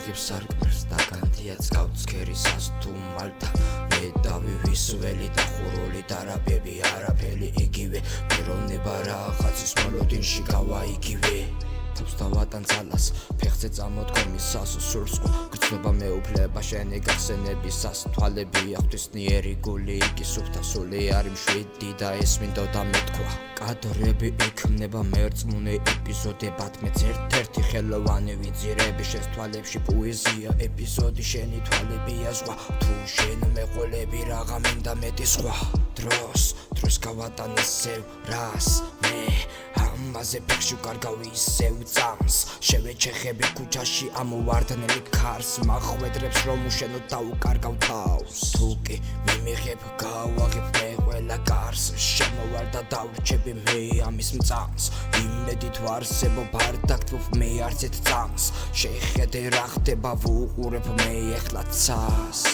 აღებს სარკმელს და განთიაც გავცქერისას თუ მალთა მე დავივისველი და ხურული დარაბები არაფერი იგივე პიროვნება რაღაცის მოლოდინში გავა იგივე თავს დავატან ძალას ფეხზე წამოდგომისას სურსკვა გრძნობა მეუფლება შენი გახსენებისას თვალები აღთვისნიერი გული იგი სუფთა სული არის მშვიდი და ეს მინდოდა მეთქვა კადრები იქმნება მერწმუნე ეპიზოდებად მეც ერთ-ერთი ხელოვანი ვიძირები შენს თვალებში პოეზია ეპიზოდი შენი თვალებია ზღვა თუ შენ მეყოლები რაღა მინდა მეტი სხვა დროს გავატან ისევ რას მე ამაზე ფეხში ვკარგავ ისევ წამს შევეჩეხები ქუჩაში ამოვარდნელი ქარს მახვედრებს რომ უშენო დაუკარგავ თავს თუკი მიმიღებ გავაღებ მე ყველა გარს შემოვარ და დავრჩები მე ამის მწამს იმედით ვარსებობ არ დაგთმობ მე არცეთ წამს შეხედე რა ხდება ვუყურებ მე ეხლა ცას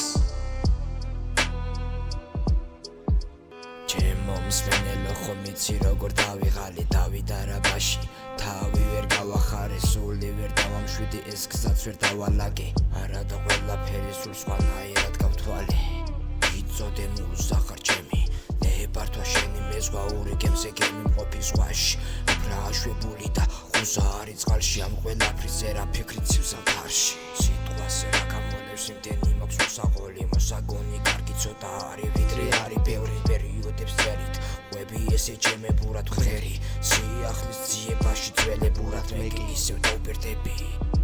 მსმენელო ხომ იცი როგორ დავიღალი დავიდარაბაში თავი ვერ გავახარე სული ვერ დავამშვიდი ეს გზაც ვერ დავალაგე არა და ყველაფერი სულ სხვანაირად გავთვალე იწოდე მუსახარ ჩემი ნებართვა შენი მეზღვაური გემზე გემი მყოფი ზღვაში ბრაშვებული და ხუზა არის წყალში ამ ყველაფრის ზერა ფიქრი ცივს ამ ფარში სიტყვაზე რა გამოლევს იმდენი მაქვს მოსაყოლი მოსაგონი კარგი ცოტა არის ვიდრე არის ბევრი პერიოდებს წერით ყვები ესე ჩემებურად ღერი სიახლის ძიებაში ძველებურად მე კი ისევ დავბერდები